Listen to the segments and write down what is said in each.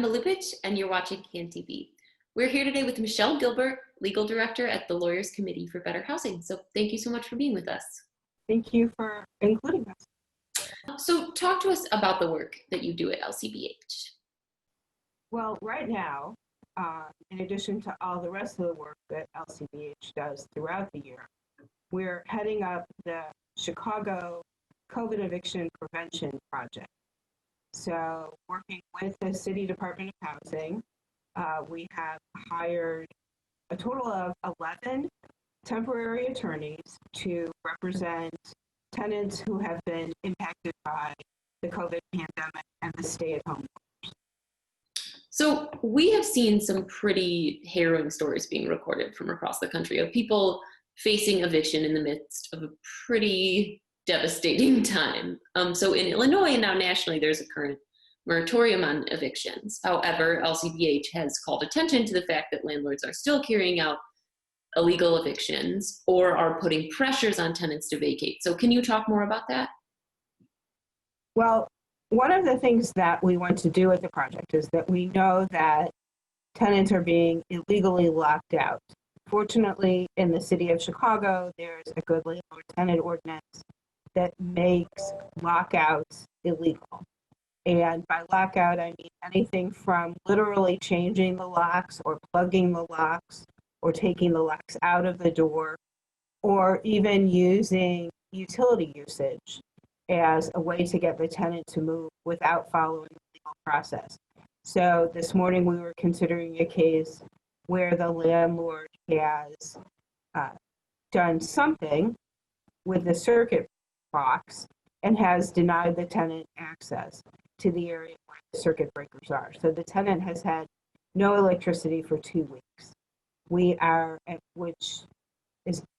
Emma Lipich, and you're watching CAN TV. We're here today with Michelle Gilbert, Legal Director at the Lawyers Committee for Better Housing. So thank you so much for being with us. Thank you for including us. So talk to us about the work that you do at LCBH. Well, right now, in addition to all the rest of the work that LCBH does throughout the year, we're heading up the Chicago COVID Eviction Prevention Project. So working with the City Department of Housing, we have hired a total of 11 temporary attorneys to represent tenants who have been impacted by the COVID pandemic and the stay-at-home. So we have seen some pretty harrowing stories being recorded from across the country of people facing eviction in the midst of a pretty devastating time. So in Illinois and now nationally, there's a current moratorium on evictions. However, LCBH has called attention to the fact that landlords are still carrying out illegal evictions or are putting pressures on tenants to vacate. So can you talk more about that? Well, one of the things that we want to do with the project is that we know that tenants are being illegally locked out. Fortunately, in the city of Chicago, there's a good landlord-tenant ordinance that makes lockouts illegal. And by lockout, I mean anything from literally changing the locks or plugging the locks or taking the locks out of the door, or even using utility usage as a way to get the tenant to move without following the legal process. So this morning we were considering a case where the landlord has done something with the circuit box and has denied the tenant access to the area where the circuit breakers are. So the tenant has had no electricity for 2 weeks. We are at, which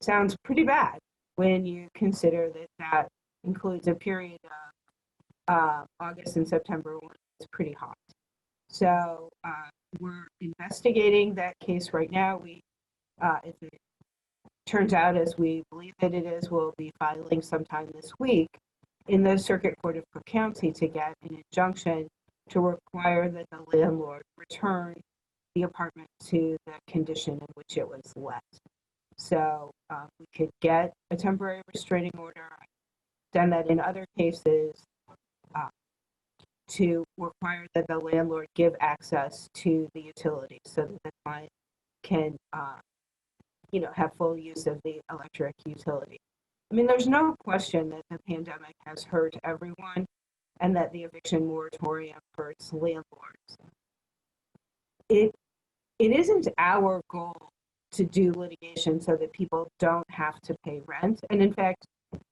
sounds pretty bad when you consider that that includes a period of August and September when it's pretty hot. So we're investigating that case right now. We, if it turns out as we believe that it is, we'll be filing sometime this week in the Circuit Court of Cook County to get an injunction to require that the landlord return the apartment to the condition in which it was let. So we could get a temporary restraining order. I've done that in other cases to require that the landlord give access to the utilities so that the client can have full use of the electric utility. I mean, there's no question that the pandemic has hurt everyone and that the eviction moratorium hurts landlords. It isn't our goal to do litigation so that people don't have to pay rent. And in fact,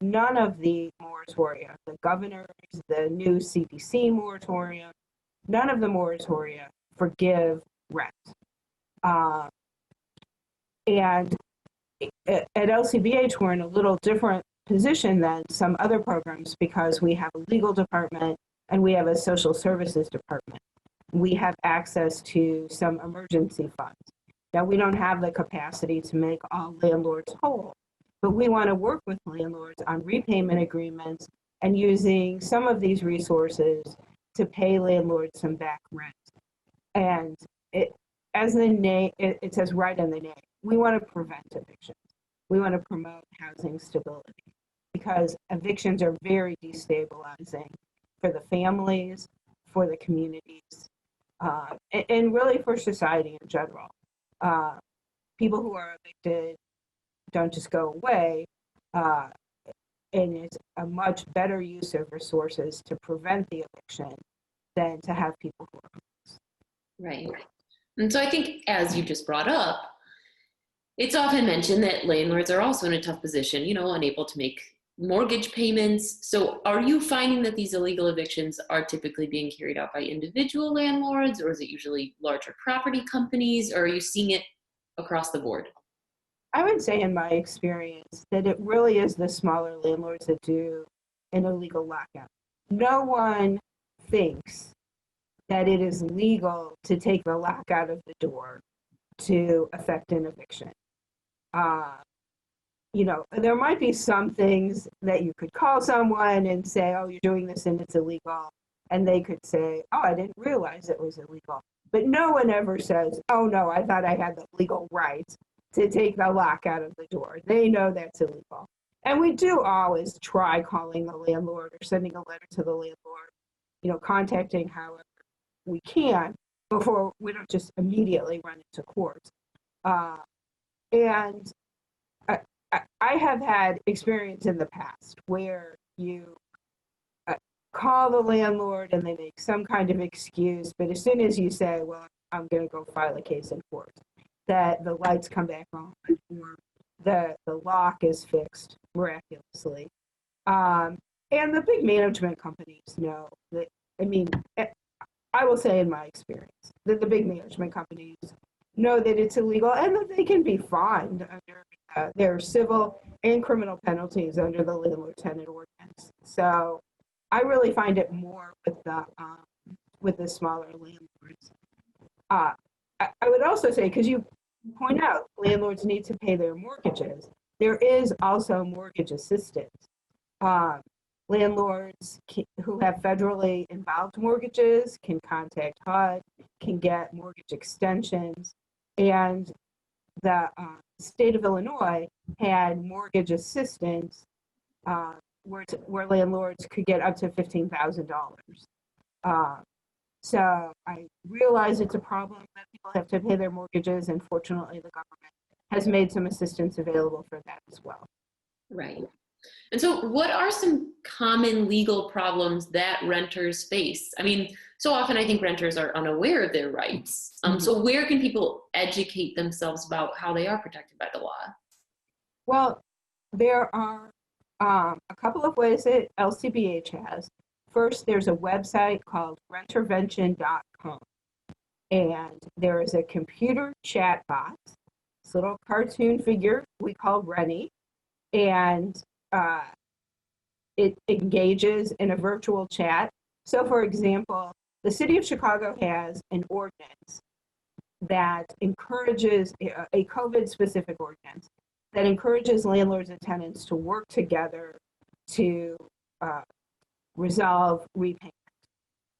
none of the moratoria, the governor's, the new CDC moratorium, none of the moratoria forgive rent. And at LCBH, we're in a little different position than some other programs because we have a legal department and we have a social services department. We have access to some emergency funds. Now, we don't have the capacity to make all landlords whole, but we want to work with landlords on repayment agreements and using some of these resources to pay landlords some back rent. And it says right in the name, we want to prevent evictions. We want to promote housing stability because evictions are very destabilizing for the families, for the communities, and really for society in general. People who are evicted don't just go away, and it's a much better use of resources to prevent the eviction than to have people who are homeless. Right. And so I think, as you just brought up, it's often mentioned that landlords are also in a tough position, unable to make mortgage payments. So are you finding that these illegal evictions are typically being carried out by individual landlords, or is it usually larger property companies, or are you seeing it across the board? I would say in my experience that it really is the smaller landlords that do an illegal lockout. No one thinks that it is legal to take the lock out of the door to effect an eviction. There might be some things that you could call someone and say, oh, you're doing this and it's illegal. and they could say, oh, I didn't realize it was illegal. But no one ever says, oh no, I thought I had the legal right to take the lock out of the door. They know that's illegal. And we do always try calling the landlord or sending a letter to the landlord, contacting however we can before we don't just immediately run into court. And I have had experience in the past where you call the landlord and they make some kind of excuse, but as soon as you say, well, I'm going to go file a case in court, that the lights come back on or the lock is fixed miraculously. And the big management companies know that, I will say in my experience, that the big management companies know that it's illegal and that they can be fined under their civil and criminal penalties under the landlord-tenant ordinance. So I really find it more with the smaller landlords. I would also say, because you point out landlords need to pay their mortgages, there is also mortgage assistance. Landlords who have federally involved mortgages can contact HUD, can get mortgage extensions, and the state of Illinois had mortgage assistance where landlords could get up to $15,000. So I realize it's a problem that people have to pay their mortgages, and fortunately the government has made some assistance available for that as well. Right. And so what are some common legal problems that renters face? So often I think renters are unaware of their rights. So where can people educate themselves about how they are protected by the law? Well, there are a couple of ways that LCBH has. First, there's a website called Rentervention.com, and there is a computer chat bot, this little cartoon figure we call Rennie, and it engages in a virtual chat. So, for example, the city of Chicago has an ordinance that encourages a COVID-specific ordinance that encourages landlords and tenants to work together to resolve repayment.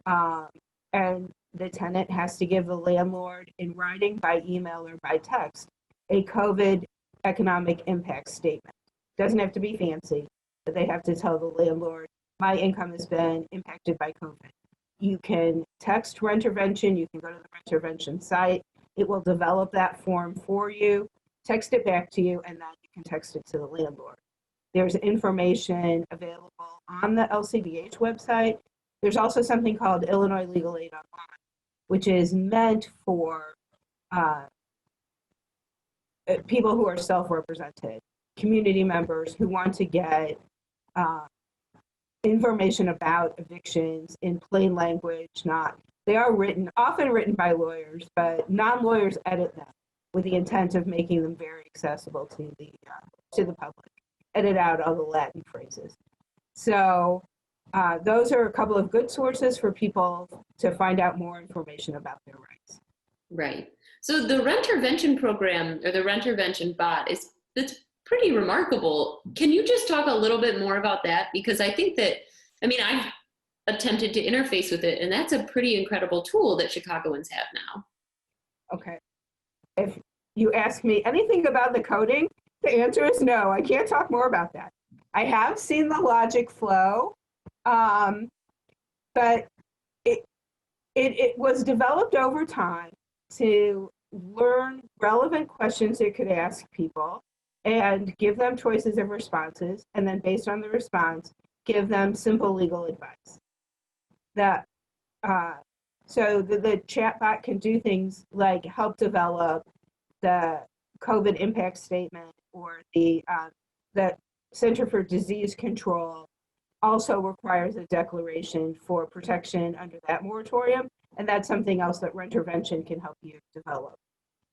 And the tenant has to give the landlord in writing, by email, or by text, a COVID economic impact statement. Doesn't have to be fancy, but they have to tell the landlord, my income has been impacted by COVID. You can text Rentervention, you can go to the Rentervention site, it will develop that form for you, text it back to you, and then you can text it to the landlord. There's information available on the LCBH website. There's also something called Illinois Legal Aid Online, which is meant for people who are self-represented, community members who want to get information about evictions in plain language. They are often written by lawyers, but non-lawyers edit them with the intent of making them very accessible to the public. Edit out all the Latin phrases. So those are a couple of good sources for people to find out more information about their rights. Right. So the Rentervention program, or the Rentervention bot, it's pretty remarkable. Can you just talk a little bit more about that? Because I think that, I've attempted to interface with it, and that's a pretty incredible tool that Chicagoans have now. Okay. If you ask me anything about the coding, the answer is no. I can't talk more about that. I have seen the logic flow, but it was developed over time to learn relevant questions it could ask people and give them choices of responses, and then based on the response, give them simple legal advice. So the chatbot can do things like help develop the COVID impact statement, or the Center for Disease Control also requires a declaration for protection under that moratorium, and that's something else that Rentervention can help you develop.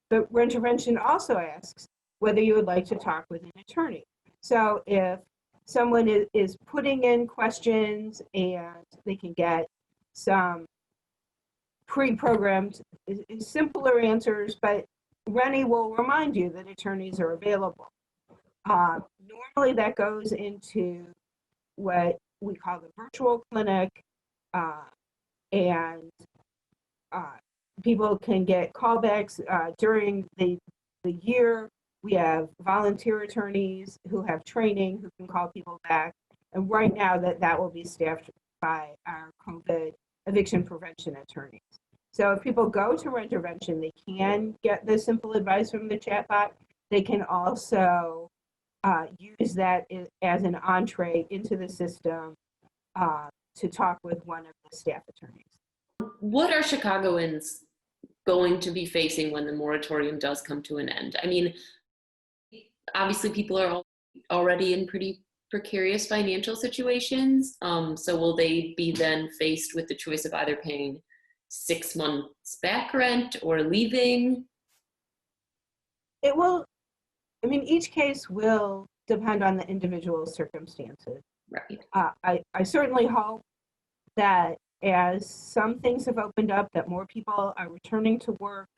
But Rentervention also asks whether you would like to talk with an attorney. So if someone is putting in questions and they can get some pre-programmed, simpler answers, but Rennie will remind you that attorneys are available. Normally that goes into what we call the virtual clinic, and people can get callbacks during the year. We have volunteer attorneys who have training who can call people back. And right now that will be staffed by our COVID eviction prevention attorneys. So if people go to Rentervention, they can get the simple advice from the chatbot. They can also use that as an entree into the system to talk with one of the staff attorneys. What are Chicagoans going to be facing when the moratorium does come to an end? I mean, obviously people are already in pretty precarious financial situations. So will they be then faced with the choice of either paying 6 months back rent or leaving? It will, I mean, each case will depend on the individual circumstances. Right. I certainly hope that as some things have opened up, that more people are returning to work.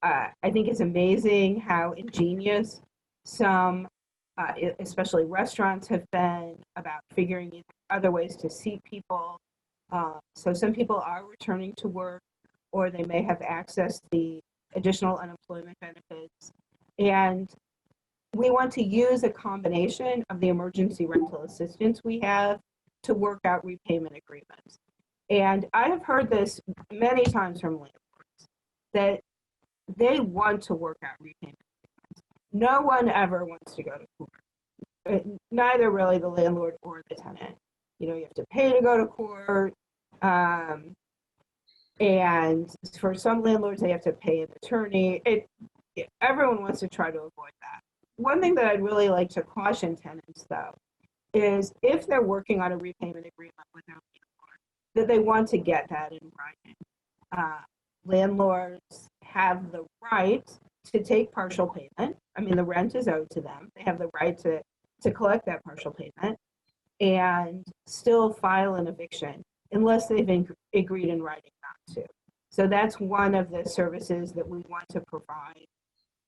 I think it's amazing how ingenious some, especially restaurants, have been about figuring other ways to seat people. So some people are returning to work, or they may have accessed the additional unemployment benefits. And we want to use a combination of the emergency rental assistance we have to work out repayment agreements. And I have heard this many times from landlords that they want to work out repayment agreements. No one ever wants to go to court. Neither really the landlord or the tenant. You know, you have to pay to go to court. And for some landlords, they have to pay an attorney. Everyone wants to try to avoid that. One thing that I'd really like to caution tenants, though, is if they're working on a repayment agreement with their landlord, that they want to get that in writing. Landlords have the right to take partial payment. I mean, the rent is owed to them. They have the right to collect that partial payment and still file an eviction unless they've agreed in writing not to. So that's one of the services that we want to provide.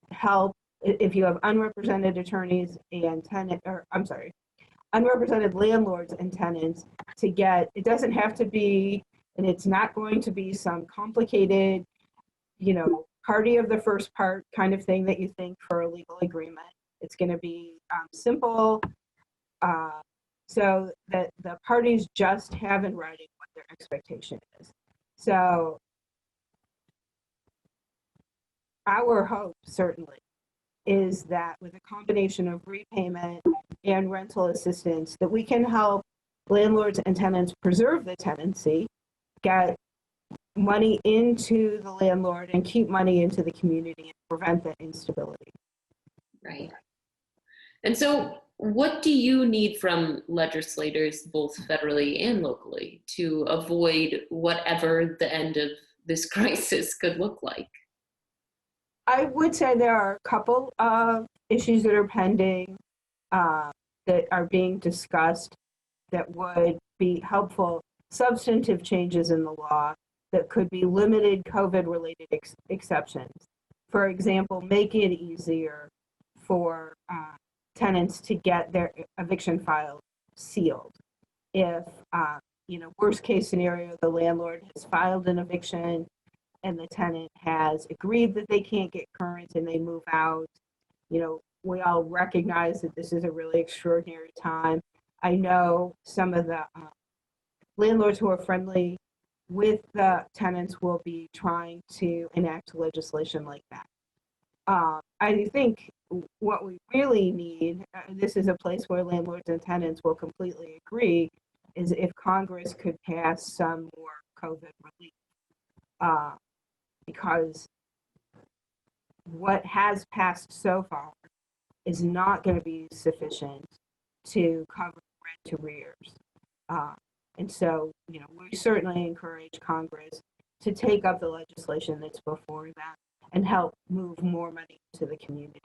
Help if you have unrepresented attorneys and unrepresented landlords and tenants to get, it doesn't have to be, and it's not going to be some complicated, party of the first part kind of thing that you think for a legal agreement. It's going to be simple, so that the parties just have in writing what their expectation is. So our hope certainly is that with a combination of repayment and rental assistance, that we can help landlords and tenants preserve the tenancy, get money into the landlord and keep money into the community and prevent that instability. Right. And so what do you need from legislators, both federally and locally, to avoid whatever the end of this crisis could look like? I would say there are a couple of issues that are pending that are being discussed that would be helpful, substantive changes in the law that could be limited COVID-related exceptions. For example, make it easier for tenants to get their eviction file sealed. If, worst case scenario, the landlord has filed an eviction and the tenant has agreed that they can't get current and they move out, we all recognize that this is a really extraordinary time. I know some of the landlords who are friendly with the tenants will be trying to enact legislation like that. I think what we really need, this is a place where landlords and tenants will completely agree, is if Congress could pass some more COVID relief. Because what has passed so far is not going to be sufficient to cover rent arrears. And so, we certainly encourage Congress to take up the legislation that's before them and help move more money to the community.